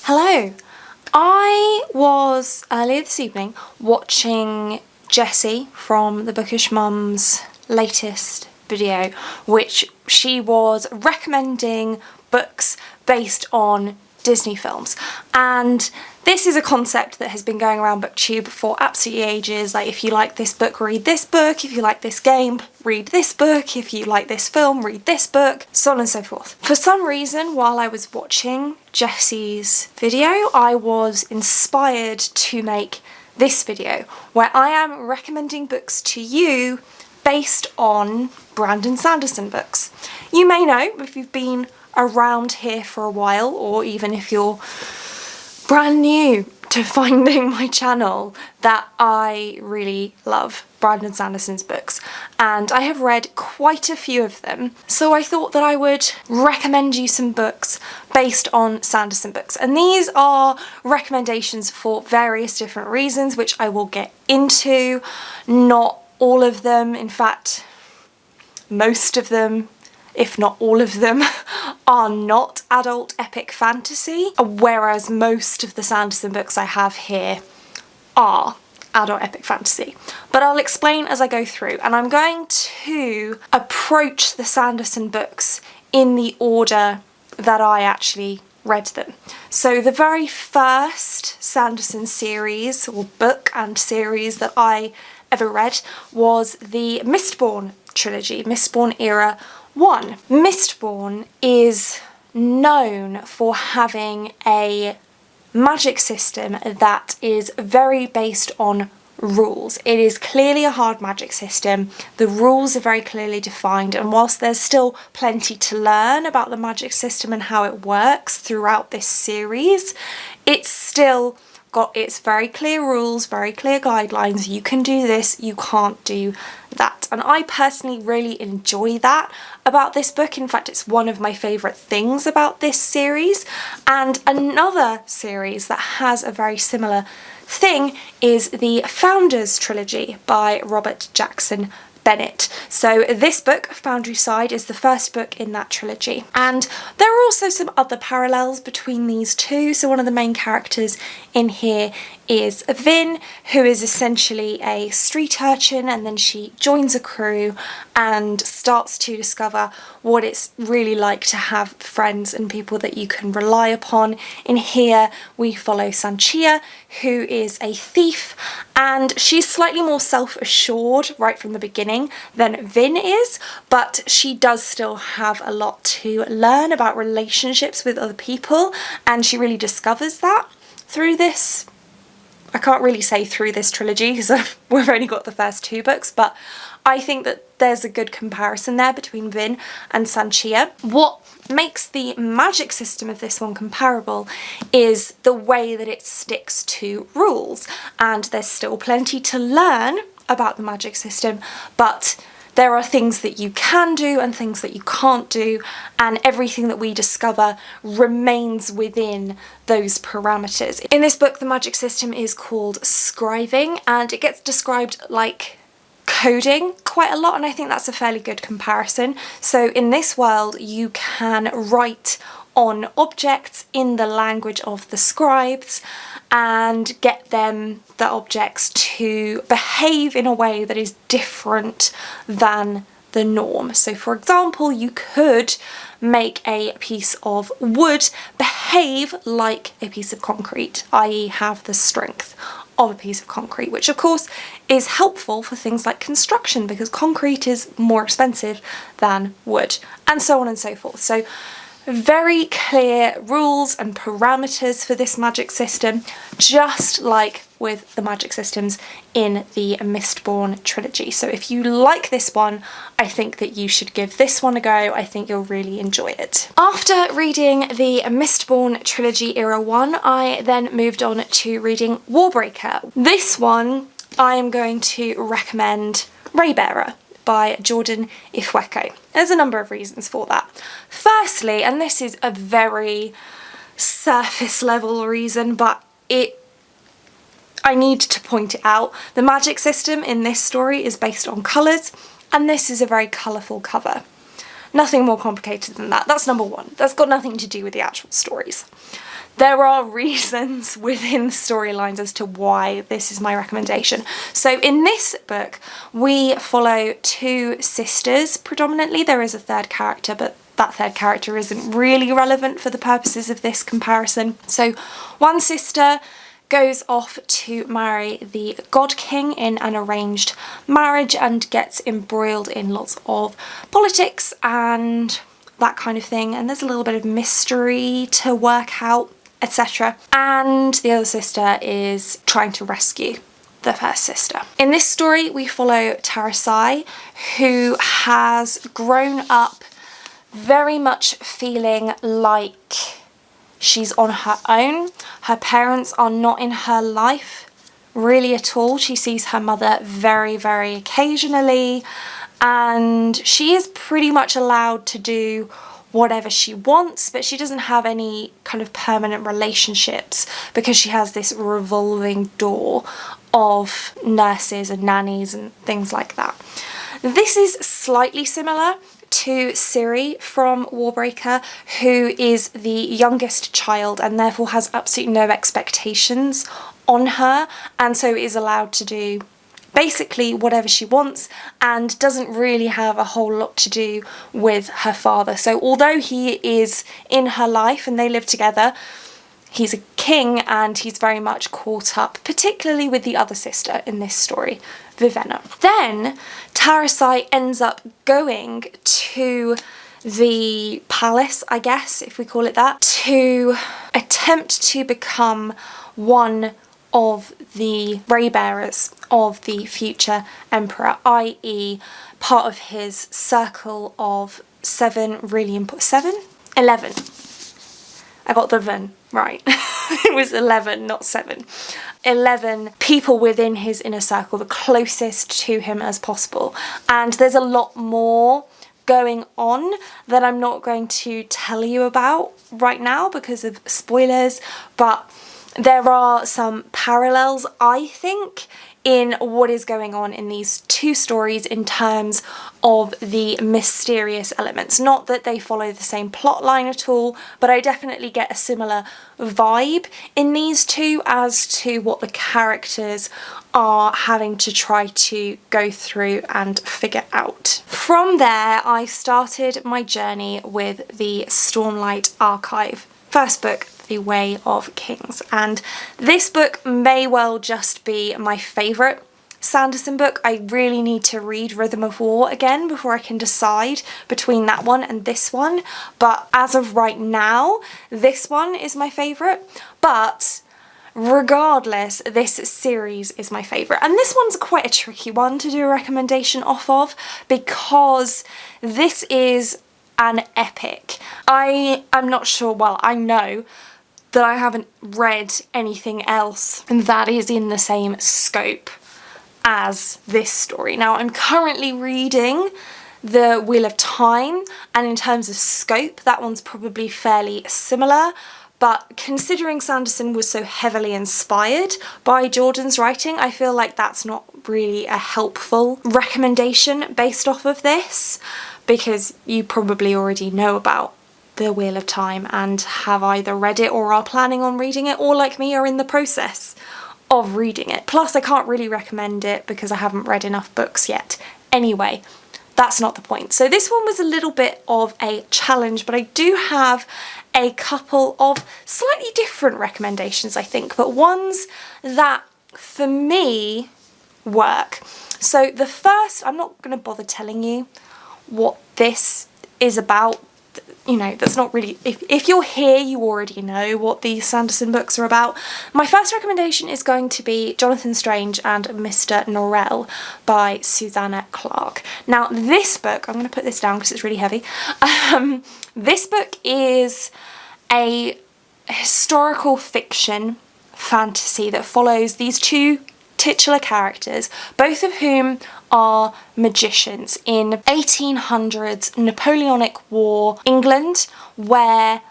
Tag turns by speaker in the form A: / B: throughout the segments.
A: Hello! I was earlier this evening watching Jessie from the Bookish Mum's latest video, which she was recommending books based on Disney films, and this is a concept that has been going around BookTube for absolutely ages. Like, if you like this book, read this book. If you like this game, read this book. If you like this film, read this book, so on and so forth. For some reason, while I was watching Jessie's video, I was inspired to make this video where I am recommending books to you based on Brandon Sanderson books. You may know, if you've been around here for a while, or even if you're brand new to finding my channel, that I really love Brandon Sanderson's books, and I have read quite a few of them, so I thought that I would recommend you some books based on Sanderson books. And these are recommendations for various different reasons, which I will get into. Not all of them, in fact, most of them, if not all of them, are not adult epic fantasy, whereas most of the Sanderson books I have here are adult epic fantasy. But I'll explain as I go through, and I'm going to approach the Sanderson books in the order that I actually read them. So the very first Sanderson series, or book and series, that I ever read was the Mistborn trilogy, Mistborn Era 1. Mistborn is known for having a magic system that is very based on rules. It is clearly a hard magic system. The rules are very clearly defined, and whilst there's still plenty to learn about the magic system and how it works throughout this series, it's still got its very clear rules, very clear guidelines. You can do this, you can't do that. And I personally really enjoy that about this book. In fact, it's one of my favourite things about this series. And another series that has a very similar thing is the Founders trilogy by Robert Jackson Bennett. So this book, Foundryside, is the first book in that trilogy. And there are also some other parallels between these two. So one of the main characters in here is Vin, who is essentially a street urchin, and then she joins a crew and starts to discover what it's really like to have friends and people that you can rely upon. In here we follow Sanchia, who is a thief, and she's slightly more self-assured right from the beginning than Vin is, but she does still have a lot to learn about relationships with other people, and she really discovers that through this. I can't really say through this trilogy because we've only got the first two books, but I think that there's a good comparison there between Vin and Sanchia. What makes the magic system of this one comparable is the way that it sticks to rules, and there's still plenty to learn about the magic system, but there are things that you can do and things that you can't do, and everything that we discover remains within those parameters. In this book, the magic system is called scriving, and it gets described like coding quite a lot, and I think that's a fairly good comparison. So in this world, you can write on objects in the language of the scribes and get the objects to behave in a way that is different than the norm. So for example, you could make a piece of wood behave like a piece of concrete, i.e. have the strength of a piece of concrete, which of course is helpful for things like construction because concrete is more expensive than wood, and so on and so forth. So very clear rules and parameters for this magic system, just like with the magic systems in the Mistborn trilogy. So if you like this one, I think that you should give this one a go. I think you'll really enjoy it. After reading the Mistborn trilogy Era 1, I then moved on to reading Warbreaker. This one I am going to recommend Raybearer by Jordan Ifweko. There's a number of reasons for that. Firstly, and this is a very surface level reason, but I need to point it out, the magic system in this story is based on colours, and this is a very colourful cover. Nothing more complicated than that. That's number one. That's got nothing to do with the actual stories. there are reasons within the storylines as to why this is my recommendation. So in this book, we follow two sisters predominantly. There is a third character, but that third character isn't really relevant for the purposes of this comparison. So one sister goes off to marry the God King in an arranged marriage and gets embroiled in lots of politics and that kind of thing, and there's a little bit of mystery to work out, etc. And the other sister is trying to rescue the first sister. In this story, we follow Tarasai, who has grown up very much feeling like she's on her own. Her parents are not in her life really at all. She sees her mother very, very occasionally, and she is pretty much allowed to do whatever she wants, but she doesn't have any kind of permanent relationships because she has this revolving door of nurses and nannies and things like that. This is slightly similar to Siri from Warbreaker, who is the youngest child and therefore has absolutely no expectations on her, and so is allowed to do basically whatever she wants and doesn't really have a whole lot to do with her father. So although he is in her life and they live together, he's a king and he's very much caught up, particularly with the other sister in this story, Vivenna. Then Tarasai ends up going to the palace, I guess, if we call it that, to attempt to become one of the ray bearers of the future emperor, i.e. part of his circle of 11. I got the "ven" right. It was 11, not 7. 11 people within his inner circle, the closest to him as possible. And there's a lot more going on that I'm not going to tell you about right now because of spoilers, but there are some parallels, I think, in what is going on in these two stories in terms of the mysterious elements. Not that they follow the same plot line at all, but I definitely get a similar vibe in these two as to what the characters are having to try to go through and figure out. From there, I started my journey with the Stormlight Archive. First book, The Way of Kings, and this book may well just be my favourite Sanderson book. I really need to read Rhythm of War again before I can decide between that one and this one, but as of right now, this one is my favourite. But regardless, this series is my favourite, and this one's quite a tricky one to do a recommendation off of because this is an epic. I am not sure, well, I know that I haven't read anything else that is in the same scope as this story. Now, I'm currently reading The Wheel of Time, and in terms of scope, that one's probably fairly similar, but considering Sanderson was so heavily inspired by Jordan's writing, I feel like that's not really a helpful recommendation based off of this, because you probably already know about The Wheel of Time and have either read it or are planning on reading it, or like me are in the process of reading it. Plus I can't really recommend it because I haven't read enough books yet. Anyway, that's not the point. So this one was a little bit of a challenge, but I do have a couple of slightly different recommendations, I think, but ones that for me work. So the first, I'm not going to bother telling you what this is about. You know, that's not really, if you're here you already know what these Sanderson books are about. My first recommendation is going to be Jonathan Strange and Mr. Norrell by Susanna Clarke. Now this book, I'm going to put this down because it's really heavy. This book is a historical fiction fantasy that follows these two titular characters, both of whom are magicians in 1800s Napoleonic War England, where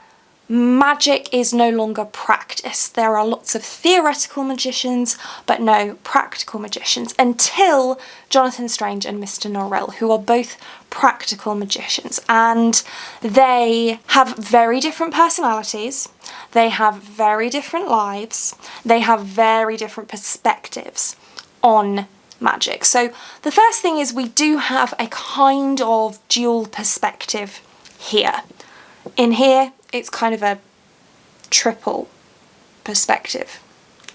A: magic is no longer practiced. There are lots of theoretical magicians, but no practical magicians, until Jonathan Strange and Mr. Norrell, who are both practical magicians, and they have very different personalities, they have very different lives, they have very different perspectives on magic. So the first thing is we do have a kind of dual perspective here. In here, it's kind of a triple perspective,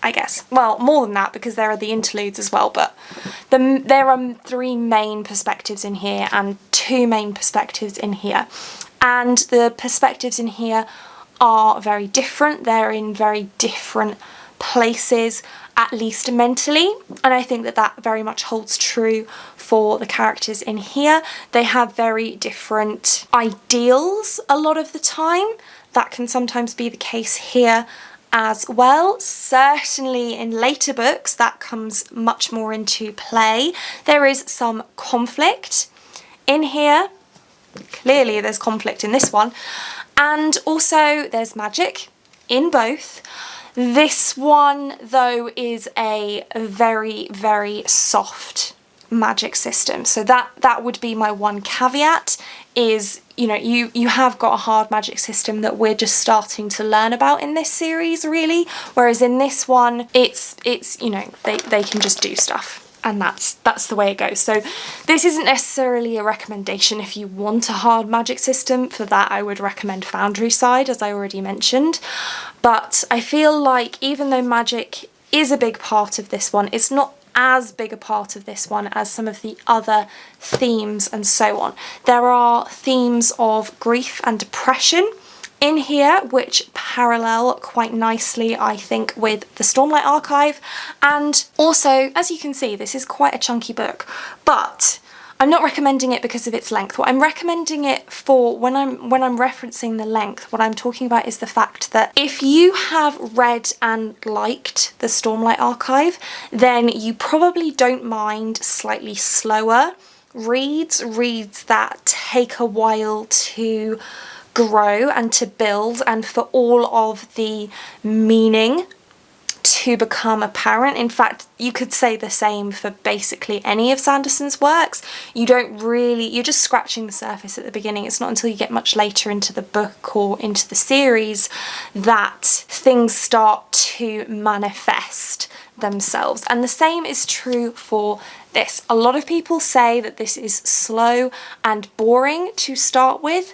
A: I guess. Well, more than that, because there are the interludes as well, but there are 3 main perspectives in here and 2 main perspectives in here. And the perspectives in here are very different. They're in very different places, at least mentally, and I think that that very much holds true for the characters in here. They have very different ideals a lot of the time. That can sometimes be the case here as well. Certainly in later books that comes much more into play. There is some conflict in here. Clearly there's conflict in this one, and also there's magic in both. This one, though, is a very, very soft magic system. So that would be my one caveat, is, you know, you have got a hard magic system that we're just starting to learn about in this series, really. Whereas in this one, it's you know, they can just do stuff. And that's the way it goes. So this isn't necessarily a recommendation if you want a hard magic system. For that, I would recommend Foundry Side, as I already mentioned. But I feel like even though magic is a big part of this one, it's not as big a part of this one as some of the other themes and so on. There are themes of grief and depression in here, which parallel quite nicely, I think, with the Stormlight Archive. And also, as you can see, this is quite a chunky book, but I'm not recommending it because of its length. What I'm recommending it for, when I'm referencing the length, what I'm talking about is the fact that if you have read and liked the Stormlight Archive, then you probably don't mind slightly slower reads that take a while to grow and to build, and for all of the meaning to become apparent. In fact, you could say the same for basically any of Sanderson's works. You're just scratching the surface at the beginning. It's not until you get much later into the book or into the series that things start to manifest themselves. And the same is true for this. A lot of people say that this is slow and boring to start with.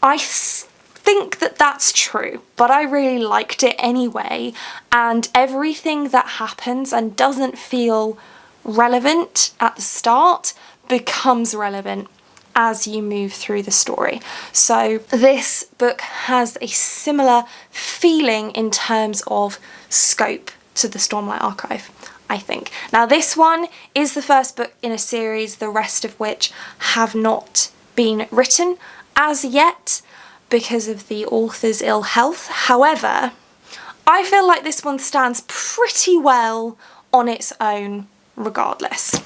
A: I think that that's true, but I really liked it anyway, and everything that happens and doesn't feel relevant at the start becomes relevant as you move through the story. So this book has a similar feeling in terms of scope to the Stormlight Archive, I think. Now this one is the first book in a series, the rest of which have not been written as yet because of the author's ill health. However, I feel like this one stands pretty well on its own regardless.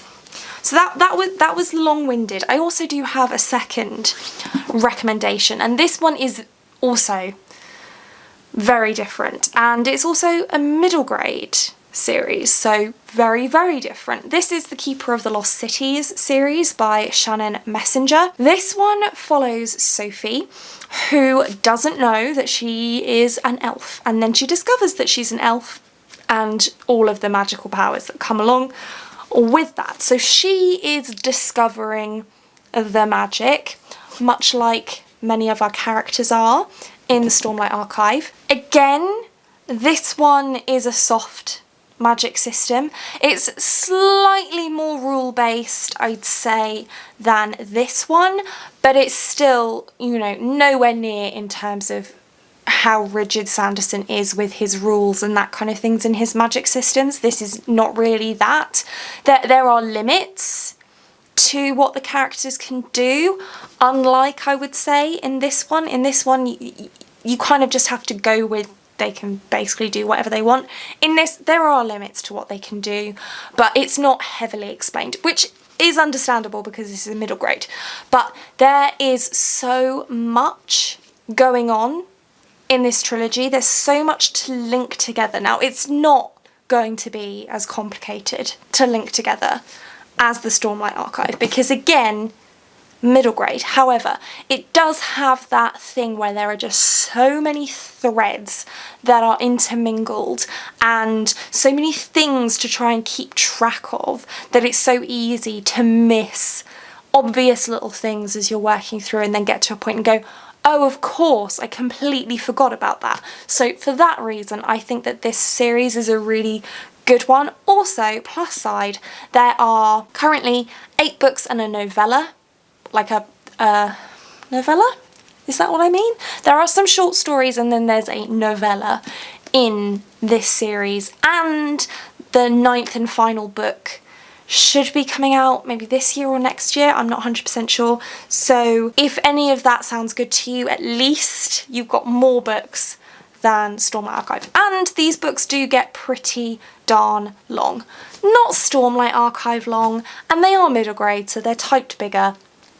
A: So that was long-winded. I also do have a second recommendation, and this one is also very different, and it's also a middle grade series, so very, very different. This is the Keeper of the Lost Cities series by Shannon Messenger. This one follows Sophie, who doesn't know that she is an elf, and then she discovers that she's an elf and all of the magical powers that come along with that. So she is discovering the magic, much like many of our characters are in the Stormlight Archive. Again, this one is a soft magic system. It's slightly more rule-based, I'd say, than this one, but it's still, you know, nowhere near in terms of how rigid Sanderson is with his rules and that kind of things in his magic systems. This is not really that. There are limits to what the characters can do, unlike, I would say, in this one. In this one, you kind of just have to go with, they can basically do whatever they want. In this, there are limits to what they can do, but it's not heavily explained, which is understandable because this is a middle grade. But there is so much going on in this trilogy. There's so much to link together. Now, it's not going to be as complicated to link together as the Stormlight Archive, because again, middle grade. However, it does have that thing where there are just so many threads that are intermingled and so many things to try and keep track of that it's so easy to miss obvious little things as you're working through and then get to a point and go, oh, of course, I completely forgot about that. So for that reason, I think that this series is a really good one. Also, plus side, there are currently 8 books and a novella. Like a novella? Is that what I mean? There are some short stories and then there's a novella in this series, and the 9th and final book should be coming out maybe this year or next year. I'm not 100% sure. So if any of that sounds good to you, at least you've got more books than Stormlight Archive. And these books do get pretty darn long. Not Stormlight Archive long, and they are middle grade, so they're typed bigger.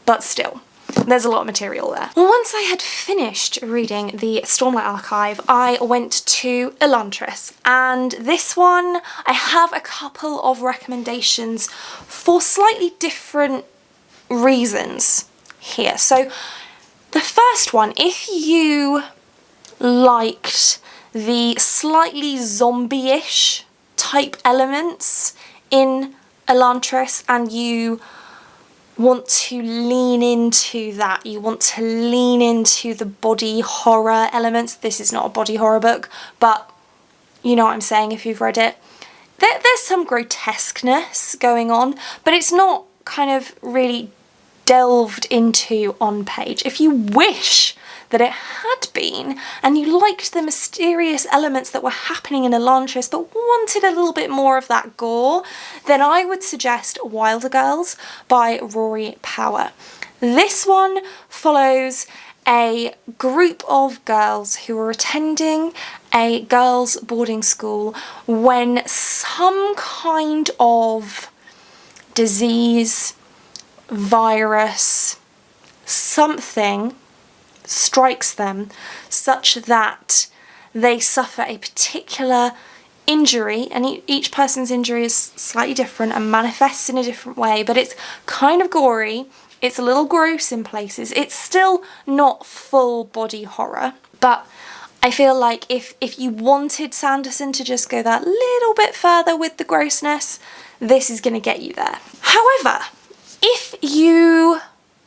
A: But still, there's a lot of material there. Once I had finished reading the Stormlight Archive, I went to Elantris, and this one I have a couple of recommendations for slightly different reasons here. So the first one, if you liked the slightly zombie-ish type elements in Elantris and you want to lean into that, you want to lean into the body horror elements. This is not a body horror book, but you know what I'm saying if you've read it. There's some grotesqueness going on, but it's not kind of really delved into on page. If you wish that it had been, and you liked the mysterious elements that were happening in Elantris but wanted a little bit more of that gore, then I would suggest Wilder Girls by Rory Power. This one follows a group of girls who are attending a girls' boarding school when some kind of disease, virus, something strikes them such that they suffer a particular injury, and each person's injury is slightly different and manifests in a different way, but it's kind of gory, it's a little gross in places, it's still not full body horror, but I feel like if you wanted Sanderson to just go that little bit further with the grossness, this is going to get you there. However, if you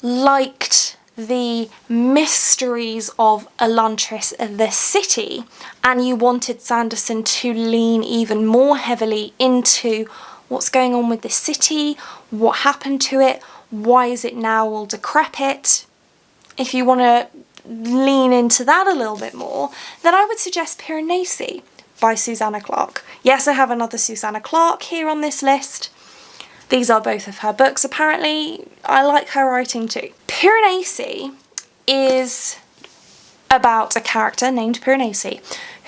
A: liked the mysteries of Elantris, the city, and you wanted Sanderson to lean even more heavily into what's going on with the city, what happened to it, why is it now all decrepit, if you want to lean into that a little bit more, then I would suggest Piranesi by Susanna Clarke. Yes, I have another Susanna Clarke here on this list. These are both of her books. Apparently, I like her writing too. Piranesi is about a character named Piranesi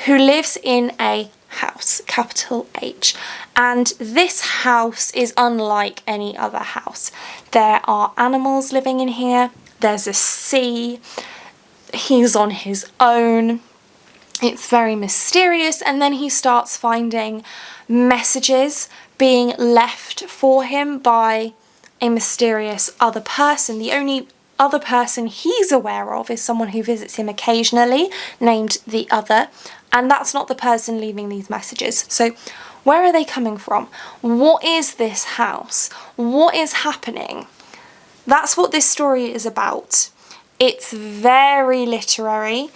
A: who lives in a house, capital H, and this house is unlike any other house. There are animals living in here, there's a sea, he's on his own, it's very mysterious, and then he starts finding messages being left for him by a mysterious other person. The only other person he's aware of is someone who visits him occasionally, named the Other, and that's not the person leaving these messages. So where are they coming from? What is this house? What is happening? That's what this story is about. It's very literary.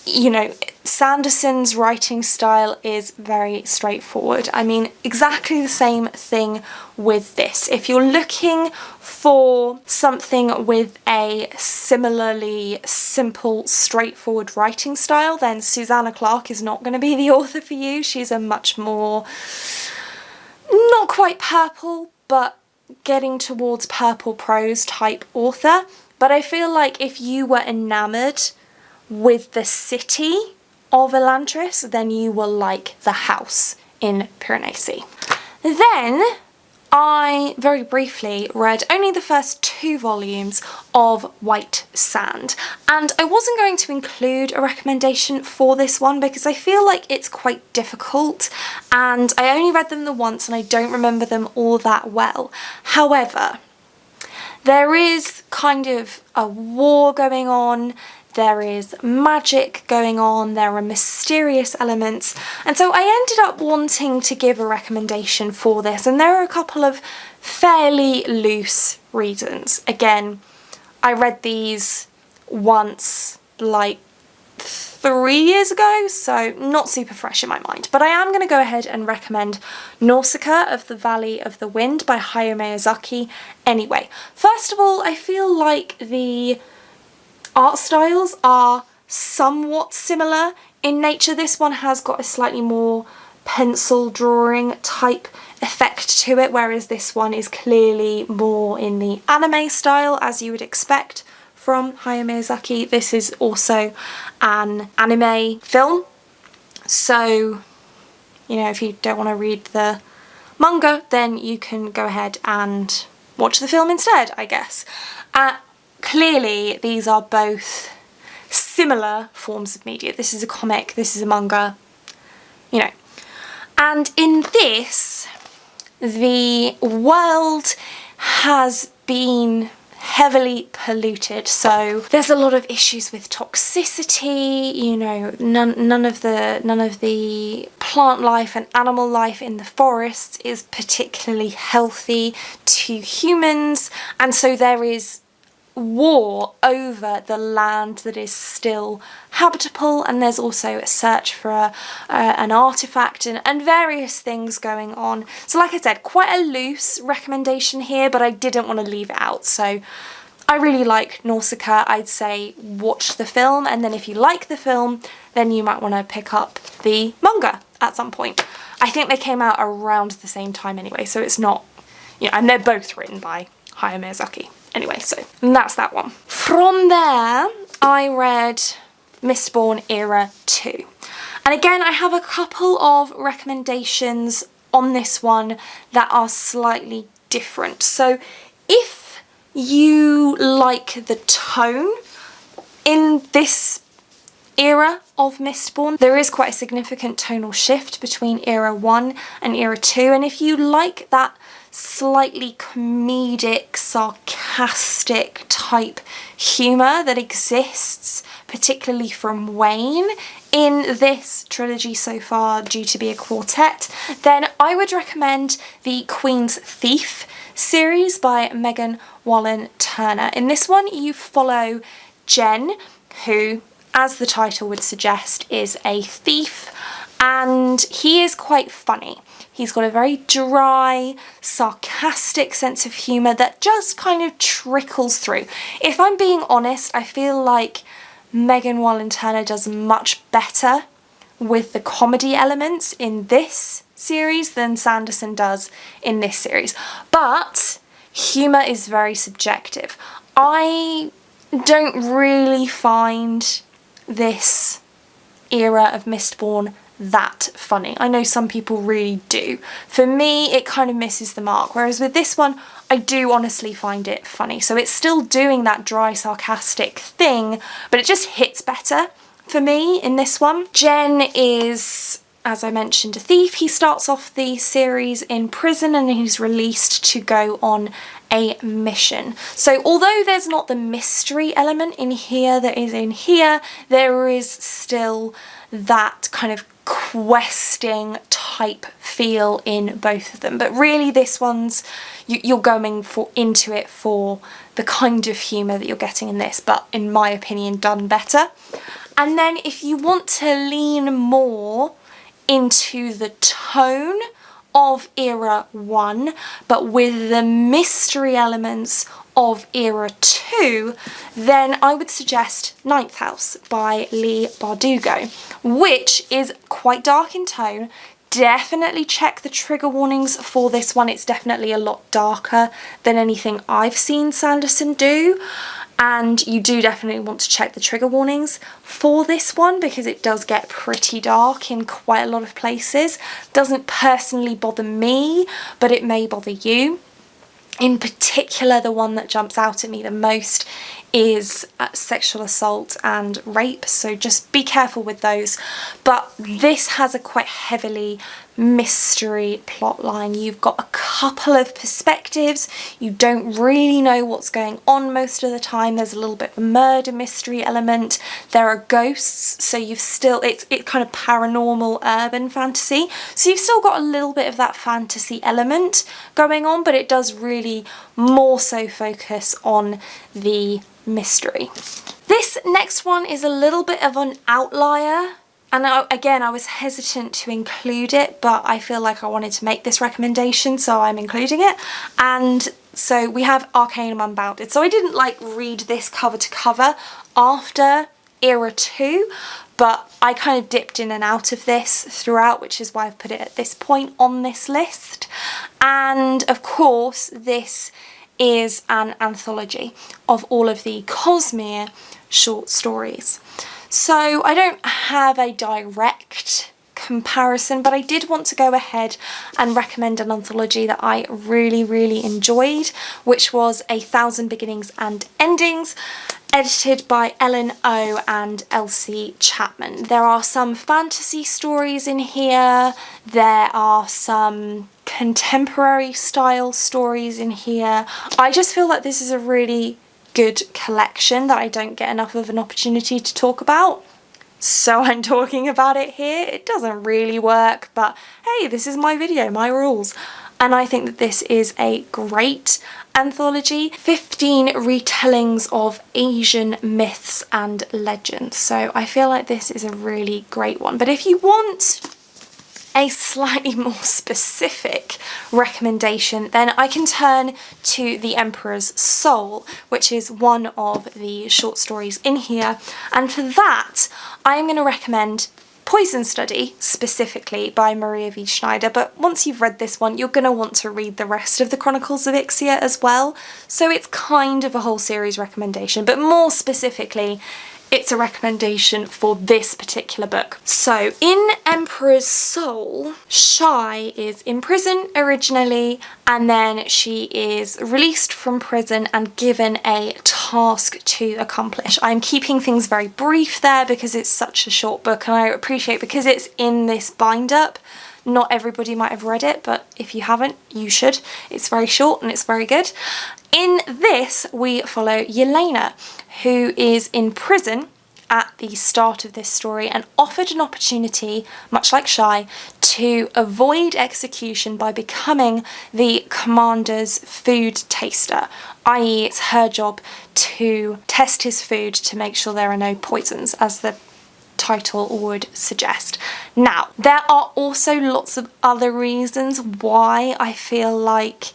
A: You know, Sanderson's writing style is very straightforward. I mean, exactly the same thing with this. If you're looking for something with a similarly simple, straightforward writing style, then Susanna Clarke is not going to be the author for you. She's a much more, not quite purple, but getting towards purple prose type author. But I feel like if you were enamoured with the city of Elantris, then you will like the house in Piranesi. Then I very briefly read only the first 2 volumes of White Sand, and I wasn't going to include a recommendation for this one because I feel like it's quite difficult and I only read them the once and I don't remember them all that well. However, there is kind of a war going on, there is magic going on, there are mysterious elements, and so I ended up wanting to give a recommendation for this, and there are a couple of fairly loose reasons. Again, I read these once like 3 years ago, so not super fresh in my mind, but I am going to go ahead and recommend Nausicaa of the Valley of the Wind by Hayao Miyazaki anyway. First of all, I feel like the art styles are somewhat similar in nature. This one has got a slightly more pencil drawing type effect to it, whereas this one is clearly more in the anime style, as you would expect from Hayao Miyazaki. This is also an anime film, so you know, if you don't want to read the manga, then you can go ahead and watch the film instead, I guess. Clearly, these are both similar forms of media. This is a comic, this is a manga, you know. And in this, the world has been heavily polluted, so there's a lot of issues with toxicity, you know, none of the plant life and animal life in the forests is particularly healthy to humans, and so there is war over the land that is still habitable, and there's also a search for an artifact and various things going on. So like I said, quite a loose recommendation here, but I didn't want to leave it out. So I really like Nausicaa. I'd say watch the film, and then if you like the film, then you might want to pick up the manga at some point. I think they came out around the same time anyway, so it's not, you know, and they're both written by Hayao Miyazaki. Anyway, so that's that one. From there, I read Mistborn Era 2. And again, I have a couple of recommendations on this one that are slightly different. So if you like the tone in this era of Mistborn, there is quite a significant tonal shift between Era 1 and Era 2. And if you like that slightly comedic, sarcastic type humour that exists, particularly from Wayne in this trilogy so far, due to be a quartet, then I would recommend the Queen's Thief series by Megan Wallen Turner. In this one, you follow Jen, who, as the title would suggest, is a thief, and he is quite funny. He's got a very dry, sarcastic sense of humour that just kind of trickles through. If I'm being honest, I feel like Megan Wallen Turner does much better with the comedy elements in this series than Sanderson does in this series. But humour is very subjective. I don't really find this era of Mistborn that funny. I know some people really do. For me, it kind of misses the mark, whereas with this one, I do honestly find it funny. So it's still doing that dry, sarcastic thing, but it just hits better for me in this one. Jen is, as I mentioned, a thief. He starts off the series in prison and he's released to go on a mission. So although there's not the mystery element in here that is in here, there is still that kind of questing type feel in both of them. But really this one's, you're going into it for the kind of humour that you're getting in this, but in my opinion done better. And then if you want to lean more into the tone of Era 1, but with the mystery elements of Era 2, then I would suggest Ninth House by Leigh Bardugo, which is quite dark in tone, definitely check the trigger warnings for this one. It's definitely a lot darker than anything I've seen Sanderson do. And you do definitely want to check the trigger warnings for this one because it does get pretty dark in quite a lot of places. Doesn't personally bother me, but it may bother you. In particular, the one that jumps out at me the most is sexual assault and rape, so just be careful with those. But this has a quite heavily mystery plot line. You've got a couple of perspectives, you don't really know what's going on most of the time. There's a little bit of a murder mystery element, there are ghosts, so you've still, it's kind of paranormal urban fantasy, so you've still got a little bit of that fantasy element going on, but it does really more so focus on the mystery. This next one is a little bit of an outlier, and again, I was hesitant to include it, but I feel like I wanted to make this recommendation, so I'm including it. And so we have Arcanum Unbounded. So I didn't like read this cover to cover after Era 2, but I kind of dipped in and out of this throughout, which is why I've put it at this point on this list. And of course, this is an anthology of all of the Cosmere short stories. So I don't have a direct comparison, but I did want to go ahead and recommend an anthology that I really enjoyed, which was 1,000 Beginnings and Endings, edited by Ellen O and Elsie Chapman. There are some fantasy stories in here, there are some contemporary style stories in here. I just feel like this is a really good collection that I don't get enough of an opportunity to talk about, so I'm talking about it here. It doesn't really work, but hey, this is my video, my rules. And I think that this is a great anthology. 15 retellings of Asian myths and legends, so I feel like this is a really great one. But if you want a slightly more specific recommendation, then I can turn to The Emperor's Soul, which is one of the short stories in here, and for that I'm going to recommend Poison Study, specifically by Maria V. Schneider. But once you've read this one, you're going to want to read the rest of the Chronicles of Ixia as well, so it's kind of a whole series recommendation, but more specifically it's a recommendation for this particular book. So in Emperor's Soul, Shai is in prison originally, and then she is released from prison and given a task to accomplish. I'm keeping things very brief there because it's such a short book, and I appreciate, because it's in this bind up, not everybody might have read it, but if you haven't, you should. It's very short and it's very good. In this, we follow Yelena, who is in prison at the start of this story and offered an opportunity, much like Shai, to avoid execution by becoming the commander's food taster, i.e. it's her job to test his food to make sure there are no poisons, as the title would suggest. Now, there are also lots of other reasons why I feel like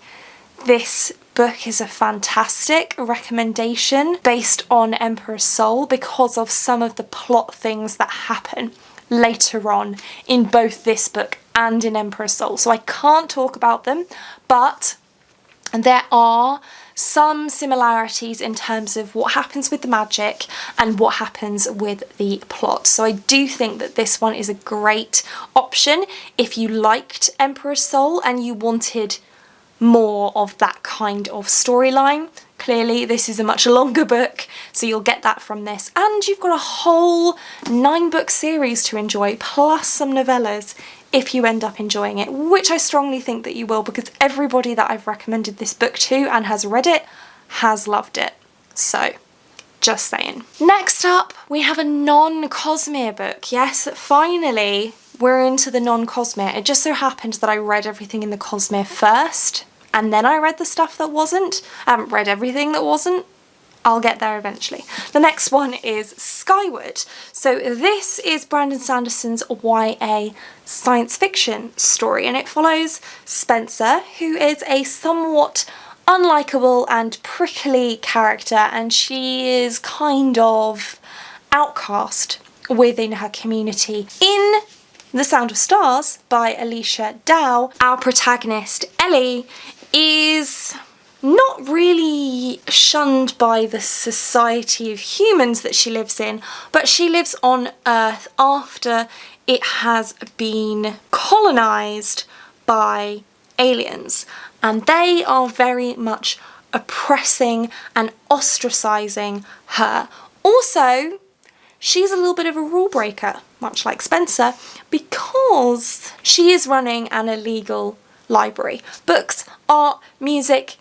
A: this book is a fantastic recommendation based on Emperor's Soul, because of some of the plot things that happen later on in both this book and in Emperor's Soul. So I can't talk about them, but there are some similarities in terms of what happens with the magic and what happens with the plot. So I do think that this one is a great option if you liked Emperor's Soul and you wanted more of that kind of storyline. Clearly this is a much longer book, so you'll get that from this, and you've got a whole 9-book series to enjoy, plus some novellas if you end up enjoying it, which I strongly think that you will, because everybody that I've recommended this book to and has read it has loved it. So just saying. Next up, we have a non-Cosmere book. Yes, finally we're into the non-Cosmere. It just so happened that I read everything in the Cosmere first, and then I read the stuff that wasn't. I haven't read everything that wasn't. I'll get there eventually. The next one is Skyward. So this is Brandon Sanderson's YA science fiction story, and it follows Spencer, who is a somewhat unlikable and prickly character, and she is kind of outcast within her community. In The Sound of Stars by Alicia Dow, our protagonist Ellie is not really shunned by the society of humans that she lives in, but she lives on Earth after it has been colonised by aliens, and they are very much oppressing and ostracising her. Also, she's a little bit of a rule breaker, much like Spencer, because she is running an illegal library. Books, art, music,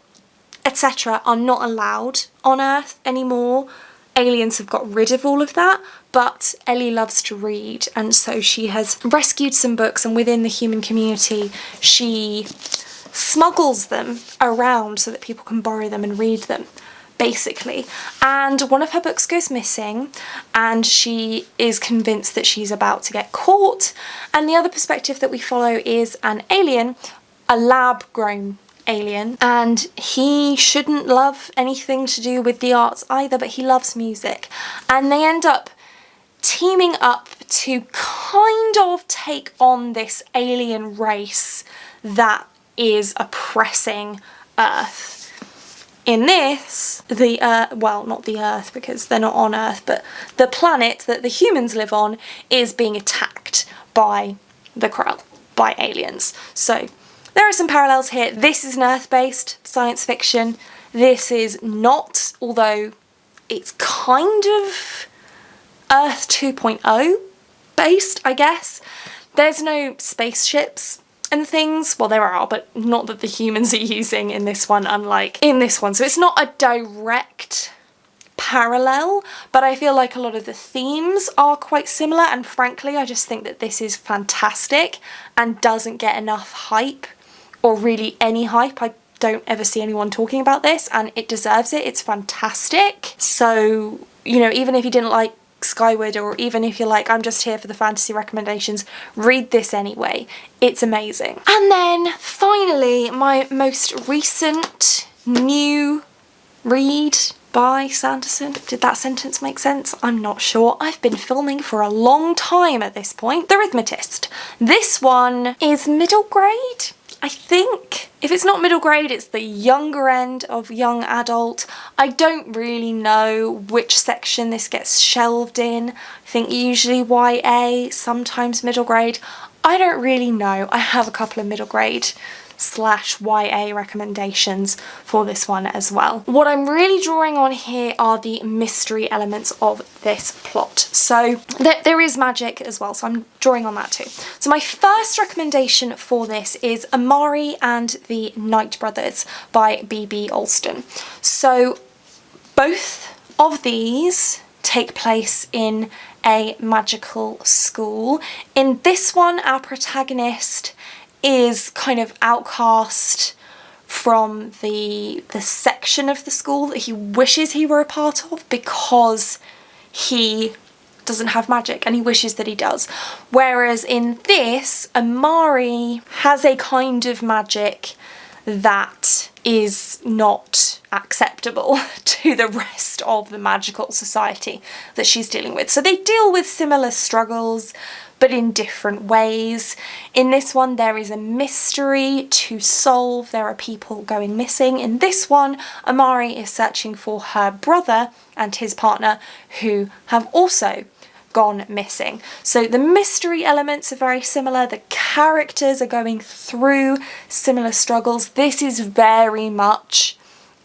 A: etc. are not allowed on Earth anymore. Aliens have got rid of all of that, but Ellie loves to read, and so she has rescued some books, and within the human community she smuggles them around so that people can borrow them and read them, basically. And one of her books goes missing, and she is convinced that she's about to get caught. And the other perspective that we follow is an alien, a lab-grown alien, and he shouldn't love anything to do with the arts either, but he loves music. And they end up teaming up to kind of take on this alien race that is oppressing Earth. In this, the well, not the Earth because they're not on Earth, but the planet that the humans live on is being attacked by the Krell, by aliens. So there are some parallels here. This is an Earth-based science fiction. This is not, although it's kind of Earth 2.0 based, I guess. There's no spaceships and things. Well, there are, but not that the humans are using in this one, unlike in this one. So it's not a direct parallel, but I feel like a lot of the themes are quite similar, and frankly, I just think that this is fantastic and doesn't get enough hype, or really any hype. I don't ever see anyone talking about this, and it deserves it. It's fantastic. So, you know, even if you didn't like Skyward, or even if you're like, I'm just here for the fantasy recommendations, read this anyway. It's amazing. And then finally, my most recent new read by Sanderson. Did that sentence make sense? I'm not sure. I've been filming for a long time at this point. The Rhythmatist. This one is middle grade, I think. If it's not middle grade, it's the younger end of young adult. I don't really know which section this gets shelved in. I think usually YA, sometimes middle grade. I don't really know. I have a couple of middle grade / YA recommendations for this one as well. What I'm really drawing on here are the mystery elements of this plot. So there is magic as well, so I'm drawing on that too. So my first recommendation for this is Amari and the Night Brothers by B.B. Alston. So both of these take place in a magical school. In this one, our protagonist is kind of outcast from the section of the school that he wishes he were a part of, because he doesn't have magic and he wishes that he does. Whereas in this, Amari has a kind of magic that is not acceptable to the rest of the magical society that she's dealing with. So they deal with similar struggles, but in different ways. In this one, there is a mystery to solve. There are people going missing. In this one, Amari is searching for her brother and his partner, who have also gone missing. So the mystery elements are very similar. The characters are going through similar struggles. This is very much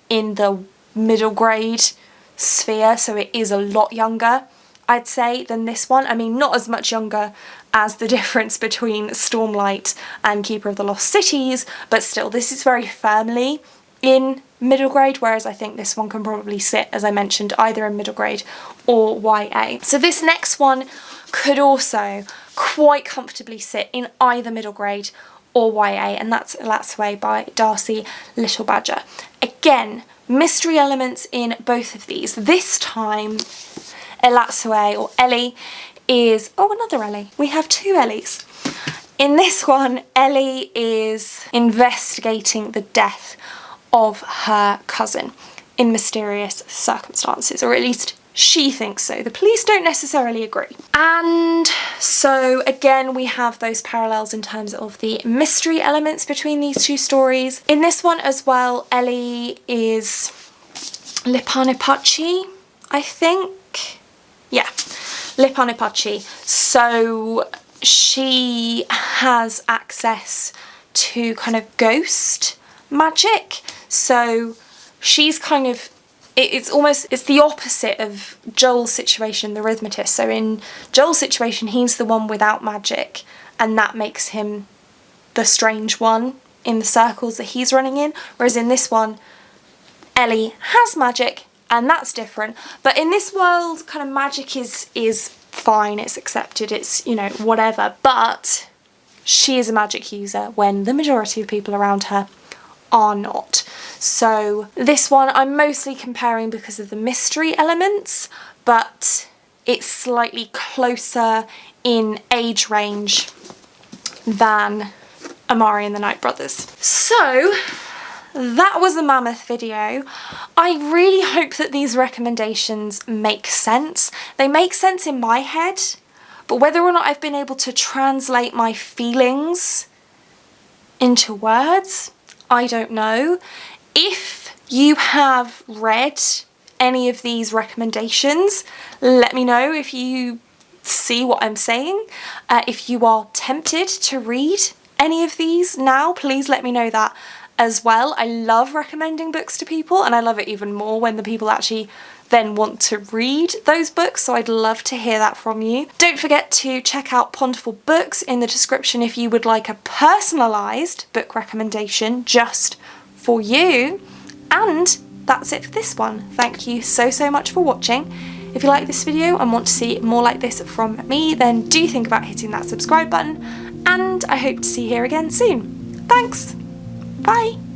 A: in the middle grade sphere, so it is a lot younger, I'd say, than this one. I mean, not as much younger as the difference between Stormlight and Keeper of the Lost Cities, but still, this is very firmly in middle grade, whereas I think this one can probably sit, as I mentioned, either in middle grade or YA. So this next one could also quite comfortably sit in either middle grade or YA, and that's Elatsway by Darcy Little Badger. Again, mystery elements in both of these. This time, Elatsway, or Ellie, is... oh, another Ellie. We have two Ellies. In this one, Ellie is investigating the death of her cousin in mysterious circumstances, or at least she thinks so. The police don't necessarily agree. And so again, we have those parallels in terms of the mystery elements between these two stories. In this one as well, Ellie is Lipanipachi, I think. Yeah, Lipanipachi. So she has access to kind of ghost magic. So she's kind of, it's the opposite of Joel's situation, the rhythmatist. So in Joel's situation, he's the one without magic, and that makes him the strange one in the circles that he's running in. Whereas in this one, Ellie has magic, and that's different. But in this world, kind of magic is fine, it's accepted, it's, you know, whatever. But she is a magic user when the majority of people around her are not. So this one I'm mostly comparing because of the mystery elements, but it's slightly closer in age range than Amari and the Night Brothers. So that was a mammoth video. I really hope that these recommendations make sense. They make sense in my head, but whether or not I've been able to translate my feelings into words, I don't know. If you have read any of these recommendations, let me know if you see what I'm saying. If you are tempted to read any of these now, please let me know that as well. I love recommending books to people, and I love it even more when the people actually then want to read those books, so I'd love to hear that from you. Don't forget to check out Ponderful Books in the description if you would like a personalised book recommendation just for you. And that's it for this one. Thank you so much for watching. If you like this video and want to see more like this from me, then do think about hitting that subscribe button, and I hope to see you here again soon. Thanks! Bye!